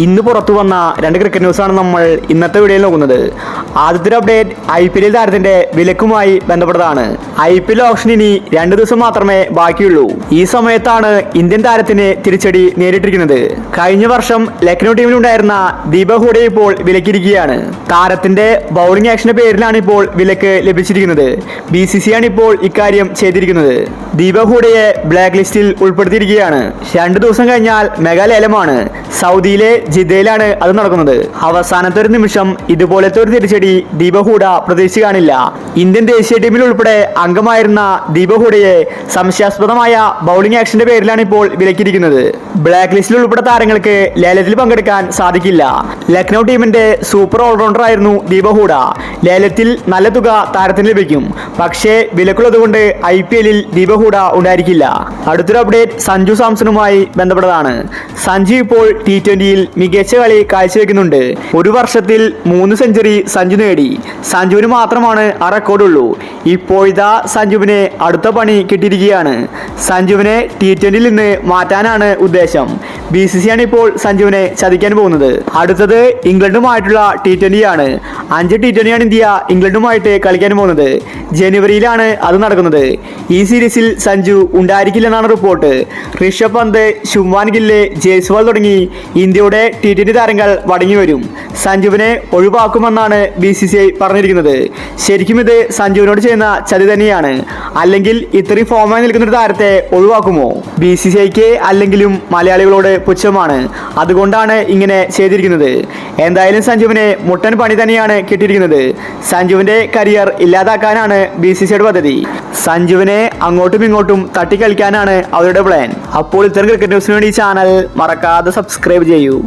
ഇന്ന് പുറത്തു വന്ന രണ്ട് ക്രിക്കറ്റ് ന്യൂസാണ് നമ്മൾ ഇന്നത്തെ വീഡിയോയിൽ നോക്കുന്നത്. ആദ്യത്തെ അപ്ഡേറ്റ് IPL താരത്തിന്റെ വിലക്കുമായി ബന്ധപ്പെട്ടതാണ്. IPL ഓപ്ഷൻ ഇനി 2 ദിവസം മാത്രമേ ബാക്കിയുള്ളൂ. ഈ സമയത്താണ് ഇന്ത്യൻ താരത്തിന് തിരിച്ചടി നേരിട്ടിരിക്കുന്നത്. കഴിഞ്ഞ വർഷം ലക്നൗ ടീമിലുണ്ടായിരുന്ന ദീപക് ഹൂഡയെ ഇപ്പോൾ വിലക്കിയിരിക്കുകയാണ്. താരത്തിന്റെ ബൗളിംഗ് ആക്ഷന്റെ പേരിലാണ് ഇപ്പോൾ വിലക്ക് ലഭിച്ചിരിക്കുന്നത്. BCCI ആണ് ഇപ്പോൾ ഇക്കാര്യം ചെയ്തിരിക്കുന്നത്. ദീപക് ഹൂഡയെ ബ്ലാക്ക് ലിസ്റ്റിൽ ഉൾപ്പെടുത്തിയിരിക്കുകയാണ്. 2 ദിവസം കഴിഞ്ഞാൽ മെഗാ ലേലമാണ്. സൗദിയിലെ ജിദ്ദയിലാണ് അത് നടക്കുന്നത്. അവസാനത്തെ ഒരു നിമിഷം ഇതുപോലത്തെ ഒരു തിരിച്ചടി ദീപക് ഹൂഡ പ്രതീക്ഷിച്ചു കാണില്ല. ഇന്ത്യൻ ദേശീയ ടീമിൽ ഉൾപ്പെടെ അംഗമായിരുന്ന ദീപക് ഹൂഡയെ സംശയാസ്പദമായ ബൗളിംഗ് ആക്ഷന്റെ പേരിലാണ് ഇപ്പോൾ വിലക്കിയിരിക്കുന്നത്. ബ്ലാക്ക് ലിസ്റ്റിൽ ഉൾപ്പെട്ട താരങ്ങൾക്ക് ലേലത്തിൽ പങ്കെടുക്കാൻ സാധിക്കില്ല. ലക്നൗ ടീമിന്റെ സൂപ്പർ ഓൾറൗണ്ടർ ആയിരുന്നു ദീപക് ഹൂഡ. ലേലത്തിൽ നല്ല തുക താരത്തിന് ലഭിക്കും. പക്ഷേ വിലക്കുള്ളതുകൊണ്ട് IPL ദീപക് ഹൂഡ ഉണ്ടായിരിക്കില്ല. അടുത്തൊരു അപ്ഡേറ്റ് സഞ്ജു സാംസണുമായി ബന്ധപ്പെട്ടതാണ്. സഞ്ജു ഇപ്പോൾ T20യിൽ മികച്ച കളി കാഴ്ചവെക്കുന്നുണ്ട്. ഒരു വർഷത്തിൽ 3 സെഞ്ചുറി സഞ്ജു നേടി. സഞ്ജുവിന് മാത്രമാണ് ആ റെക്കോർഡുള്ളൂ. ഇപ്പോഴത്തെ സഞ്ജുവിന് അടുത്ത പണി കിട്ടിയിരിക്കുകയാണ്. സഞ്ജുവിനെ T20യിൽ നിന്ന് മാറ്റാനാണ് ഉദ്ദേശം. BCCI ആണ് ഇപ്പോൾ സഞ്ജുവിനെ ചതിക്കാൻ പോകുന്നത്. അടുത്തത് ഇംഗ്ലണ്ടുമായിട്ടുള്ള T20 ആണ്. 5 T20 ആണ് ഇന്ത്യ ഇംഗ്ലണ്ടുമായിട്ട് കളിക്കാൻ പോകുന്നത്. ജനുവരിയിലാണ് അത് നടക്കുന്നത്. ഈ സീരീസിൽ സഞ്ജു ഉണ്ടായിരിക്കില്ലെന്നാണ് റിപ്പോർട്ട്. ഋഷഭ് പന്ത്, ശുഭ്മാൻ ഗില്ല്, ജയ്സ്വാൾ തുടങ്ങി ഇന്ത്യയുടെ T20 താരങ്ങൾ മടങ്ങി വരും. സഞ്ജുവിനെ ഒഴിവാക്കുമെന്നാണ് BCCI പറഞ്ഞിരിക്കുന്നത്. ശരിക്കും ഇത് സഞ്ജുവിനോട് ചെയ്യുന്ന ചതി തന്നെയാണ്. അല്ലെങ്കിൽ ഇത്രയും ഫോമായി നിൽക്കുന്ന ഒരു താരത്തെ ഒഴിവാക്കുമോ? BCCIക്ക് അല്ലെങ്കിലും മലയാളികളോട് പുച്ഛമാണ്. അതുകൊണ്ടാണ് ഇങ്ങനെ ചെയ്തിരിക്കുന്നത്. എന്തായാലും സഞ്ജുവിനെ മുട്ടൻ പണി തന്നെയാണ് കിട്ടിയിരിക്കുന്നത്. സഞ്ജുവിന്റെ കരിയർ ഇല്ലാതാക്കാനാണ് BCCIയുടെ പദ്ധതി. സഞ്ജുവിനെ അങ്ങോട്ടും ഇങ്ങോട്ടും തട്ടിക്കളിക്കാനാണ് അവരുടെ പ്ലാൻ. അപ്പോൾ ഇത്തരം ക്രിക്കറ്റ് ന്യൂസിന് വേണ്ടി ചാനൽ മറക്കാതെ സബ്സ്ക്രൈബ് ചെയ്യൂ.